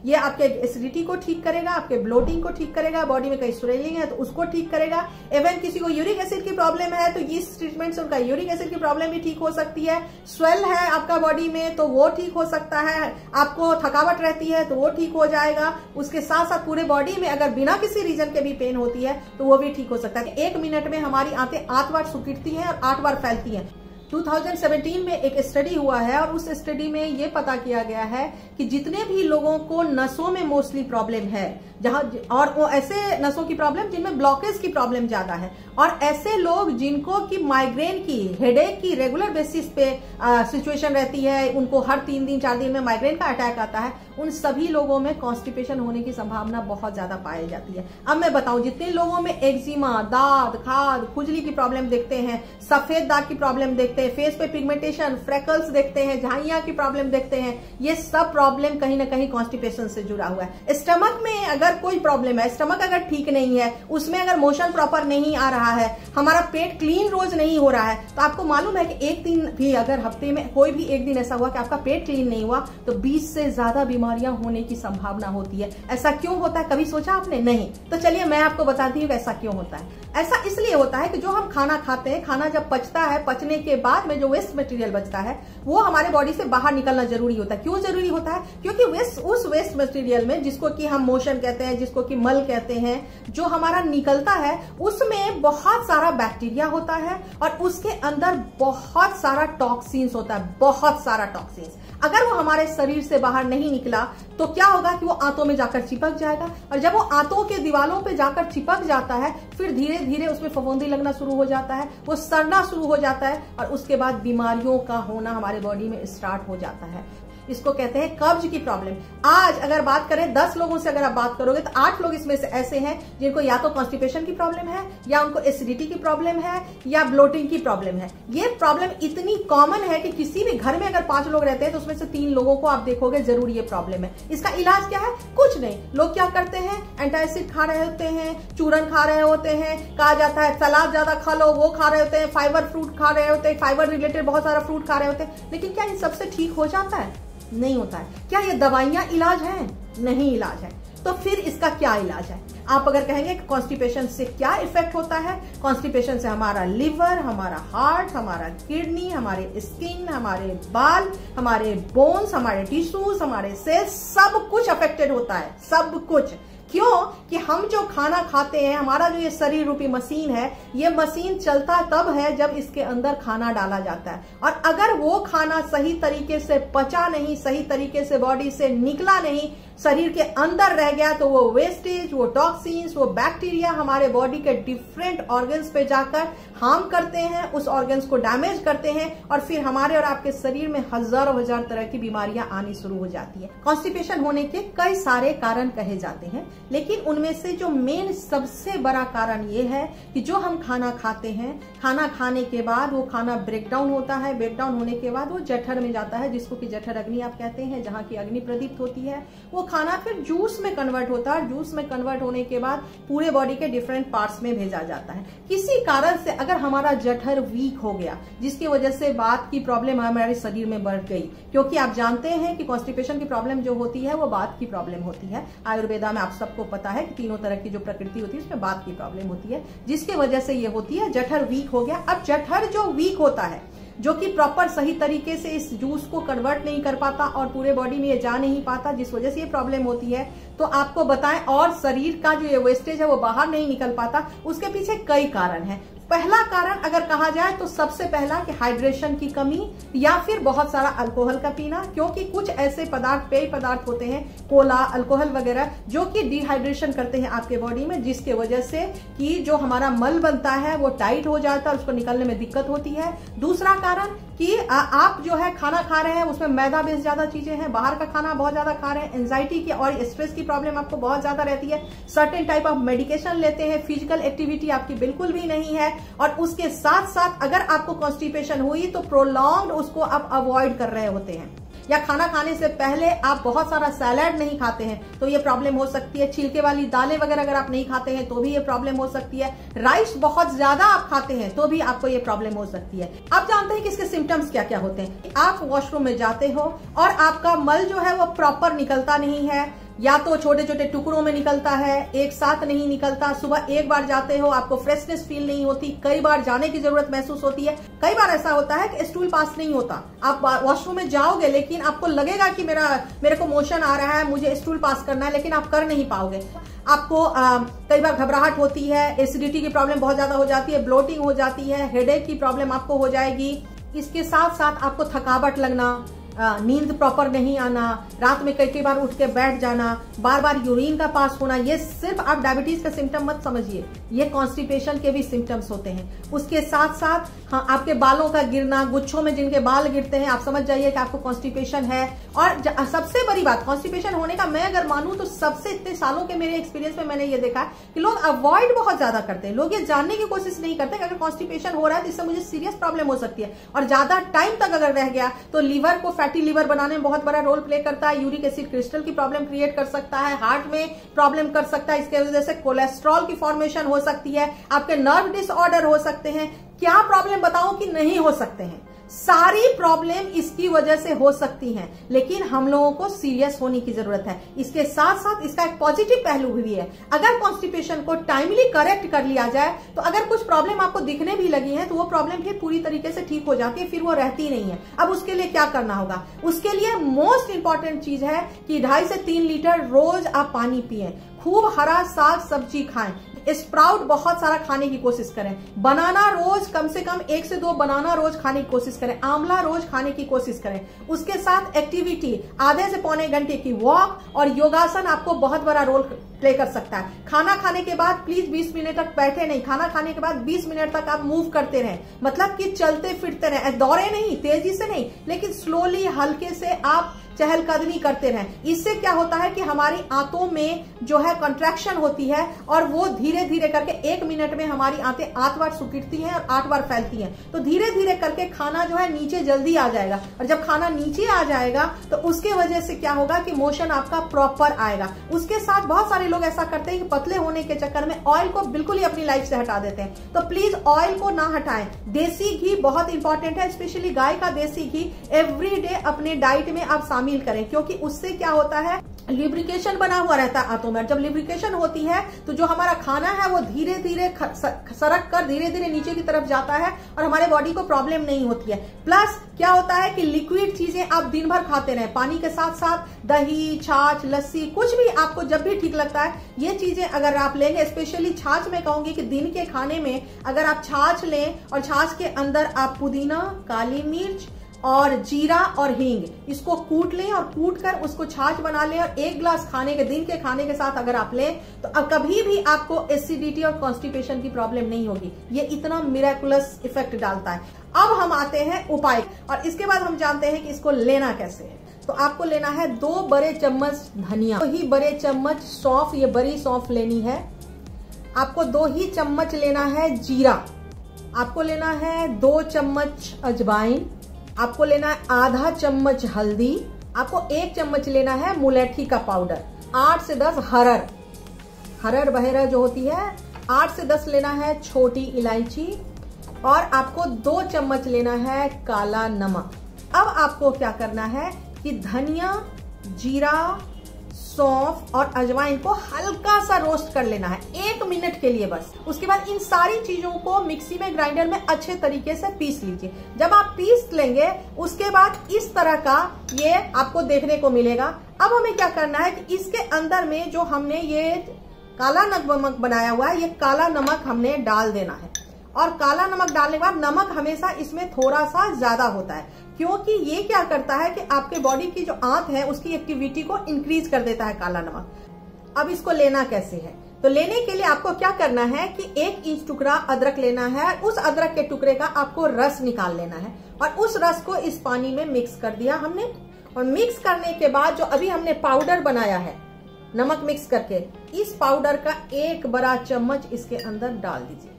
ये आपके एसिडिटी को ठीक करेगा, आपके ब्लोटिंग को ठीक करेगा, बॉडी में कहीं स्वेलिंग है तो उसको ठीक करेगा। इवन किसी को यूरिक एसिड की प्रॉब्लम है तो इस ट्रीटमेंट से उनका यूरिक एसिड की प्रॉब्लम भी ठीक हो सकती है। स्वेल है आपका बॉडी में तो वो ठीक हो सकता है, आपको थकावट रहती है तो वो ठीक हो जाएगा। उसके साथ साथ पूरे बॉडी में अगर बिना किसी रीजन के भी पेन होती है तो वो भी ठीक हो सकता है। 1 मिनट में हमारी आंतें 8 बार सिकुड़ती हैं और 8 बार फैलती हैं। 2017 में एक स्टडी हुआ है और उस स्टडी में ये पता किया गया है कि जितने भी लोगों को नसों में मोस्टली प्रॉब्लम है, जहां और वो ऐसे नसों की प्रॉब्लम जिनमें ब्लॉकेज की प्रॉब्लम ज्यादा है, और ऐसे लोग जिनको की माइग्रेन की, हेडेक की रेगुलर बेसिस पे सिचुएशन रहती है, उनको हर 3 दिन 4 दिन में माइग्रेन का अटैक आता है, उन सभी लोगों में कॉन्स्टिपेशन होने की संभावना बहुत ज्यादा पाई जाती है। अब मैं बताऊं, जितने लोगों में एक्जिमा, दाद, खाद, खुजली की प्रॉब्लम देखते हैं, सफेद दाग की प्रॉब्लम देखते हैं, फेस पे पिगमेंटेशन, फ्रेकल्स देखते हैं, झाइयां की प्रॉब्लम देखते हैं, ये सब प्रॉब्लम कहीं ना कहीं कॉन्स्टिपेशन से जुड़ा हुआ है। स्टमक में अगर कोई प्रॉब्लम है, स्टमक अगर ठीक नहीं है, उसमें अगर मोशन प्रॉपर नहीं आ रहा है, हमारा पेट क्लीन रोज नहीं हो रहा है, तो आपको मालूम है कि एक दिन भी अगर हफ्ते में कोई भी एक दिन ऐसा हुआ कि आपका पेट क्लीन नहीं हुआ तो 20 से ज्यादा बीमारियां होने की संभावना होती है। ऐसा क्यों होता है, कभी सोचा आपने? नहीं। तो चलिए मैं आपको बताती हूँ ऐसा क्यों होता है। ऐसा इसलिए होता है कि जो हम खाना खाते हैं, खाना जब पचता है, पचने के बाद में जो वेस्ट मटेरियल बचता है वो हमारे बॉडी से बाहर निकलना जरूरी होता है। क्यों जरूरी होता है? क्योंकि उस वेस्ट मटेरियल में, जिसको कि हम मोशन कहते हैं, जिसको कि मल कहते हैं, जो हमारा निकलता है उसमें बहुत सारा बैक्टीरिया होता है और उसके अंदर बहुत सारा टॉक्सिन्स होता है, बहुत सारा टॉक्सिन्स। अगर वो हमारे शरीर से बाहर नहीं निकला तो क्या होगा कि वो आंतों में जाकर चिपक जाएगा, और जब वो आंतों के दीवारों पे जाकर चिपक जाता है फिर धीरे धीरे उसमें फफूंदी लगना शुरू हो जाता है, वो सड़ना शुरू हो जाता है और उसके बाद बीमारियों का होना हमारे बॉडी में स्टार्ट हो जाता है। इसको कहते हैं कब्ज की प्रॉब्लम। आज अगर बात करें 10 लोगों से अगर आप बात करोगे तो 8 लोग इसमें से ऐसे हैं जिनको या तो कॉन्स्टिपेशन की प्रॉब्लम है, या उनको एसिडिटी की प्रॉब्लम है, या ब्लोटिंग की प्रॉब्लम है। ये प्रॉब्लम इतनी कॉमन है कि किसी भी घर में अगर 5 लोग रहते हैं तो उसमें से 3 लोगों को आप देखोगे जरूर ये प्रॉब्लम है। इसका इलाज क्या है? कुछ नहीं। लोग क्या करते हैं, एंटासिड खा रहे होते हैं, चूरन खा रहे होते हैं, कहा जाता है सलाद ज्यादा खा लो, वो खा रहे होते हैं, फाइबर फ्रूट खा रहे होते हैं, फाइबर रिलेटेड बहुत सारा फ्रूट खा रहे होते हैं। लेकिन क्या इन सबसे ठीक हो जाता है? नहीं होता है। क्या ये दवाइयां इलाज हैं? नहीं इलाज है। तो फिर इसका क्या इलाज है? आप अगर कहेंगे कि कॉन्स्टिपेशन से क्या इफेक्ट होता है, कॉन्स्टिपेशन से हमारा लिवर, हमारा हार्ट, हमारा किडनी, हमारे स्किन, हमारे बाल, हमारे बोन्स, हमारे टिश्यूज, हमारे सेल्स, सब कुछ अफेक्टेड होता है, सब कुछ। क्यों? कि हम जो खाना खाते हैं, हमारा जो ये शरीर रूपी मशीन है, ये मशीन चलता तब है जब इसके अंदर खाना डाला जाता है, और अगर वो खाना सही तरीके से पचा नहीं, सही तरीके से बॉडी से निकला नहीं, शरीर के अंदर रह गया, तो वो वेस्टेज, वो टॉक्सिन्स, वो बैक्टीरिया हमारे बॉडी के डिफरेंट ऑर्गन्स पे जाकर हार्म करते हैं, उस ऑर्गन्स को डैमेज करते हैं, और फिर हमारे और आपके शरीर में हजारों हजार तरह की बीमारियां आनी शुरू हो जाती है। कॉन्स्टिपेशन होने के कई सारे कारण कहे जाते हैं, लेकिन उनमें से जो मेन सबसे बड़ा कारण ये है कि जो हम खाना खाते हैं, खाना खाने के बाद वो खाना ब्रेकडाउन होता है, ब्रेकडाउन होने के बाद वो जठर में जाता है, जिसको कि जठर अग्नि आप कहते हैं, जहाँ की अग्नि प्रदीप्त होती है। वो खाना फिर जूस में कन्वर्ट होता है, जूस में कन्वर्ट होने के बाद पूरे बॉडी के डिफरेंट पार्ट्स में भेजा जाता है। किसी कारण से अगर हमारा जठर वीक हो गया, जिसकी वजह से बात की प्रॉब्लम हमारे शरीर में बढ़ गई, क्योंकि आप जानते हैं कि कॉन्स्टिपेशन की प्रॉब्लम जो होती है वो बात की प्रॉब्लम होती है। आयुर्वेदा में आप सबको पता है कि 3 तरह की जो प्रकृति होती है उसमें बात की प्रॉब्लम होती है, जिसकी वजह से ये होती है। जठर वीक हो गया। अब जठर जो वीक होता है, जो कि प्रॉपर सही तरीके से इस जूस को कन्वर्ट नहीं कर पाता और पूरे बॉडी में ये जा नहीं पाता, जिस वजह से ये प्रॉब्लम होती है। तो आपको बताएं, और शरीर का जो ये वेस्टेज है वो बाहर नहीं निकल पाता, उसके पीछे कई कारण है। पहला कारण अगर कहा जाए तो सबसे पहला कि हाइड्रेशन की कमी, या फिर बहुत सारा अल्कोहल का पीना, क्योंकि कुछ ऐसे पदार्थ, पेय पदार्थ होते हैं, कोला, अल्कोहल वगैरह, जो कि डिहाइड्रेशन करते हैं आपके बॉडी में, जिसके वजह से कि जो हमारा मल बनता है वो टाइट हो जाता है, उसको निकलने में दिक्कत होती है। दूसरा कारण कि आप जो है खाना खा रहे हैं उसमें मैदा बेस्ड ज्यादा चीजें हैं, बाहर का खाना बहुत ज्यादा खा रहे हैं, एंजाइटी की और स्ट्रेस की प्रॉब्लम आपको बहुत ज्यादा रहती है, सर्टेन टाइप ऑफ मेडिकेशन लेते हैं, फिजिकल एक्टिविटी आपकी बिल्कुल भी नहीं है, और उसके साथ साथ अगर आपको कॉन्स्टिपेशन हुई तो प्रोलॉन्ग्ड उसको आप अवॉइड कर रहे होते हैं, या खाना खाने से पहले आप बहुत सारा सैलेड नहीं खाते हैं तो ये प्रॉब्लम हो सकती है। छिलके वाली दालें वगैरह अगर आप नहीं खाते हैं तो भी ये प्रॉब्लम हो सकती है। राइस बहुत ज्यादा आप खाते हैं तो भी आपको ये प्रॉब्लम हो सकती है। आप जानते हैं कि इसके सिम्टम्स क्या क्या होते हैं। आप वॉशरूम में जाते हो और आपका मल जो है वो प्रॉपर निकलता नहीं है, या तो छोटे छोटे टुकड़ों में निकलता है, एक साथ नहीं निकलता। सुबह एक बार जाते हो, आपको फ्रेशनेस फील नहीं होती, कई बार जाने की जरूरत महसूस होती है। कई बार ऐसा होता है कि स्टूल पास नहीं होता, आप वॉशरूम में जाओगे लेकिन आपको लगेगा कि मेरे को मोशन आ रहा है, मुझे स्टूल पास करना है, लेकिन आप कर नहीं पाओगे। आपको कई बार घबराहट होती है, एसिडिटी की प्रॉब्लम बहुत ज्यादा हो जाती है, ब्लोटिंग हो जाती है, हेडेक की प्रॉब्लम आपको हो जाएगी। इसके साथ साथ आपको थकावट लगना, नींद प्रॉपर नहीं आना, रात में कई बार उठ के बैठ जाना, बार बार यूरिन का पास होना, ये सिर्फ आप डायबिटीज का सिम्टम मत समझिए, ये कॉन्स्टिपेशन के भी सिम्टम्स होते हैं। उसके साथ साथ हाँ, आपके बालों का गिरना, गुच्छों में जिनके बाल गिरते हैं, आप समझ जाइए कि आपको कॉन्स्टिपेशन है। और सबसे बड़ी बात कॉन्स्टिपेशन होने का, मैं अगर मानूं तो सबसे इतने सालों के मेरे एक्सपीरियंस में मैंने ये देखा है कि लोग अवॉइड बहुत ज्यादा करते हैं। लोग ये जानने की कोशिश नहीं करते कि अगर कॉन्स्टिपेशन हो रहा है तो इससे मुझे सीरियस प्रॉब्लम हो सकती है, और ज्यादा टाइम तक अगर रह गया तो लीवर को, फैटी लीवर बनाने में बहुत बड़ा रोल प्ले करता है, यूरिक एसिड क्रिस्टल की प्रॉब्लम क्रिएट कर सकता है, हार्ट में प्रॉब्लम कर सकता है, इसके वजह से कोलेस्ट्रॉल की फॉर्मेशन हो सकती है, आपके नर्व डिसऑर्डर हो सकते हैं। क्या प्रॉब्लम बताऊं कि नहीं हो सकते हैं, सारी प्रॉब्लम इसकी वजह से हो सकती हैं, लेकिन हम लोगों को सीरियस होने की जरूरत है। इसके साथ साथ इसका एक पॉजिटिव पहलू भी है, अगर कॉन्स्टिपेशन को टाइमली करेक्ट कर लिया जाए तो अगर कुछ प्रॉब्लम आपको दिखने भी लगी है तो वो प्रॉब्लम फिर पूरी तरीके से ठीक हो जाती है, फिर वो रहती नहीं है। अब उसके लिए क्या करना होगा? उसके लिए मोस्ट इंपॉर्टेंट चीज है कि 2.5 से 3 लीटर रोज आप पानी पिए, खूब हरा साग सब्जी खाएं, स्प्राउट बहुत सारा खाने की कोशिश करें, बनाना रोज कम से कम 1 से 2 बनाना रोज खाने की कोशिश करें, आंवला रोज खाने की कोशिश करें। उसके साथ एक्टिविटी, आधे से पौने घंटे की वॉक और योगासन आपको बहुत बड़ा रोल प्ले कर सकता है। खाना खाने के बाद प्लीज 20 मिनट तक बैठे नहीं, खाना खाने के बाद 20 मिनट तक आप मूव करते रहें, मतलब कि चलते फिरते रहें, दौड़े नहीं, तेजी से नहीं, लेकिन स्लोली हल्के से आप चहलकदमी करते रहें। इससे क्या होता है कि हमारी आंतों में जो है कंट्रैक्शन होती है और वो धीरे धीरे करके 1 मिनट में हमारी आंतें 8 बार सिकुड़ती हैं और 8 बार फैलती हैं। तो धीरे धीरे करके खाना जो है नीचे जल्दी आ जाएगा, और जब खाना नीचे आ जाएगा तो उसके वजह से क्या होगा कि मोशन आपका प्रॉपर आएगा। उसके साथ बहुत सारे लोग ऐसा करते हैं कि पतले होने के चक्कर में ऑयल को बिल्कुल ही अपनी लाइफ से हटा देते हैं, तो प्लीज ऑयल को ना हटाएं। देसी घी बहुत इंपॉर्टेंट है, स्पेशली गाय का देसी घी एवरी डे अपने डाइट में आप शामिल करें, क्योंकि उससे क्या होता है, लिब्रिकेशन बना हुआ रहता है आंतों में। जब लिब्रिकेशन होती है तो जो हमारा खाना है वो धीरे धीरे सरक कर धीरे धीरे नीचे की तरफ जाता है और हमारे बॉडी को प्रॉब्लम नहीं होती है। प्लस क्या होता है कि लिक्विड चीजें आप दिन भर खाते रहें, पानी के साथ साथ दही, छाछ, लस्सी, कुछ भी आपको जब भी ठीक लगता है ये चीजें अगर आप लेंगे, स्पेशली छाछ में कहूंगी कि दिन के खाने में अगर आप छाछ लें और छाछ के अंदर आप पुदीना, काली मिर्च और जीरा और हींग, इसको कूट लें और कूट कर उसको छाछ बना लें और 1 ग्लास खाने के दिन के खाने के साथ अगर आप लें तो अब कभी भी आपको एसिडिटी और कॉन्स्टिपेशन की प्रॉब्लम नहीं होगी। ये इतना मिरेकुलस इफेक्ट डालता है। अब हम आते हैं उपाय, और इसके बाद हम जानते हैं कि इसको लेना कैसे है। तो आपको लेना है 2 बड़े चम्मच धनिया, 2 ही बड़े चम्मच सौंफ, ये बड़ी सौंफ लेनी है। आपको 2 ही चम्मच लेना है जीरा, आपको लेना है 2 चम्मच अजवाइन, आपको लेना है आधा चम्मच हल्दी, आपको 1 चम्मच लेना है मुलैठी का पाउडर, 8 से 10 हरड़ बहेरा जो होती है, 8 से 10 लेना है छोटी इलायची, और आपको 2 चम्मच लेना है काला नमक। अब आपको क्या करना है कि धनिया, जीरा, सौंफ और अजवाइन को हल्का सा रोस्ट कर लेना है 1 मिनट के लिए बस। उसके बाद इन सारी चीजों को मिक्सी में, ग्राइंडर में अच्छे तरीके से पीस लीजिए। जब आप पीस लेंगे उसके बाद इस तरह का ये आपको देखने को मिलेगा। अब हमें क्या करना है कि इसके अंदर में जो हमने ये काला नमक बनाया हुआ है, ये काला नमक हमने डाल देना है। और काला नमक डालने के बाद, नमक हमेशा इसमें थोड़ा सा ज्यादा होता है क्योंकि ये क्या करता है कि आपके बॉडी की जो आंत है उसकी एक्टिविटी को इंक्रीज कर देता है काला नमक। अब इसको लेना कैसे है? तो लेने के लिए आपको क्या करना है कि 1 इंच टुकड़ा अदरक लेना है, उस अदरक के टुकड़े का आपको रस निकाल लेना है और उस रस को इस पानी में मिक्स कर दिया हमने। और मिक्स करने के बाद जो अभी हमने पाउडर बनाया है नमक मिक्स करके, इस पाउडर का 1 बड़ा चम्मच इसके अंदर डाल दीजिए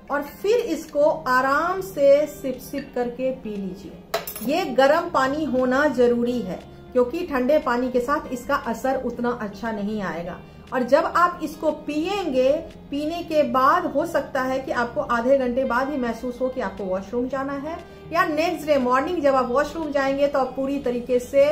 और फिर इसको आराम से सिप सिप करके पी लीजिए। ये गर्म पानी होना जरूरी है क्योंकि ठंडे पानी के साथ इसका असर उतना अच्छा नहीं आएगा। और जब आप इसको पिएंगे, पीने के बाद हो सकता है कि आपको आधे घंटे बाद ही महसूस हो कि आपको वॉशरूम जाना है, या नेक्स्ट डे मॉर्निंग जब आप वॉशरूम जाएंगे तो आप पूरी तरीके से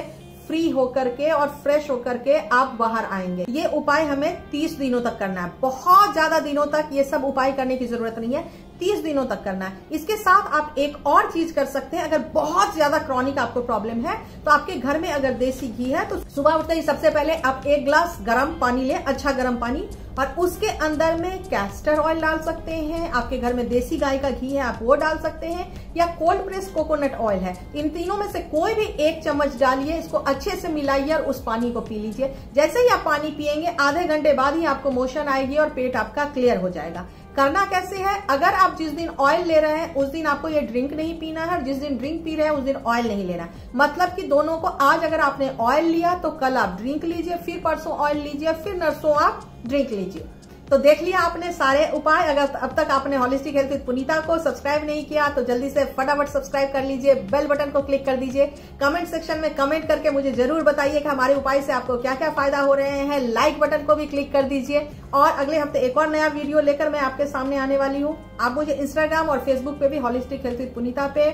फ्री होकर के और फ्रेश होकर के आप बाहर आएंगे। ये उपाय हमें 30 दिनों तक करना है, बहुत ज्यादा दिनों तक ये सब उपाय करने की जरूरत नहीं है, 30 दिनों तक करना है। इसके साथ आप एक और चीज कर सकते हैं, अगर बहुत ज्यादा क्रॉनिक आपको प्रॉब्लम है तो आपके घर में अगर देसी घी है तो सुबह उठते ही सबसे पहले आप 1 गिलास गर्म पानी लें, अच्छा गर्म पानी, और उसके अंदर में कैस्टर ऑयल डाल सकते हैं। आपके घर में देसी गाय का घी है आप वो डाल सकते हैं, या कोल्ड प्रेस कोकोनट ऑयल है। इन तीनों में से कोई भी 1 चम्मच डालिए, इसको अच्छे से मिलाइए और उस पानी को पी लीजिए। जैसे ही आप पानी पिएंगे आधे घंटे बाद ही आपको मोशन आएगी और पेट आपका क्लियर हो जाएगा। करना कैसे है, अगर आप जिस दिन ऑयल ले रहे हैं उस दिन आपको ये ड्रिंक नहीं पीना है, और जिस दिन ड्रिंक पी रहे हैं उस दिन ऑयल नहीं लेना है। मतलब कि दोनों को, आज अगर आपने ऑयल लिया तो कल आप ड्रिंक लीजिए, फिर परसों ऑयल लीजिए, फिर नरसों आप ड्रिंक लीजिए। तो देख लिया आपने सारे उपाय। अगर अब तक आपने होलिस्टिक हेल्थ विद पुनीता को सब्सक्राइब नहीं किया तो जल्दी से फटाफट सब्सक्राइब कर लीजिए, बेल बटन को क्लिक कर दीजिए। कमेंट सेक्शन में कमेंट करके मुझे जरूर बताइए कि हमारे उपाय से आपको क्या क्या फायदा हो रहे हैं। लाइक बटन को भी क्लिक कर दीजिए, और अगले हफ्ते एक और नया वीडियो लेकर मैं आपके सामने आने वाली हूँ। आप मुझे इंस्टाग्राम और फेसबुक पे भी होलिस्टिक हेल्थ विद पुनीता पे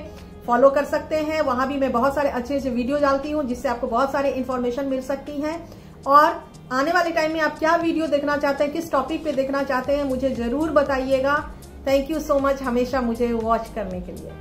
फॉलो कर सकते हैं, वहां भी मैं बहुत सारे अच्छे अच्छे वीडियो डालती हूँ जिससे आपको बहुत सारी इन्फॉर्मेशन मिल सकती है। और आने वाले टाइम में आप क्या वीडियो देखना चाहते हैं, किस टॉपिक पे देखना चाहते हैं, मुझे जरूर बताइएगा। थैंक यू सो मच हमेशा मुझे वॉच करने के लिए।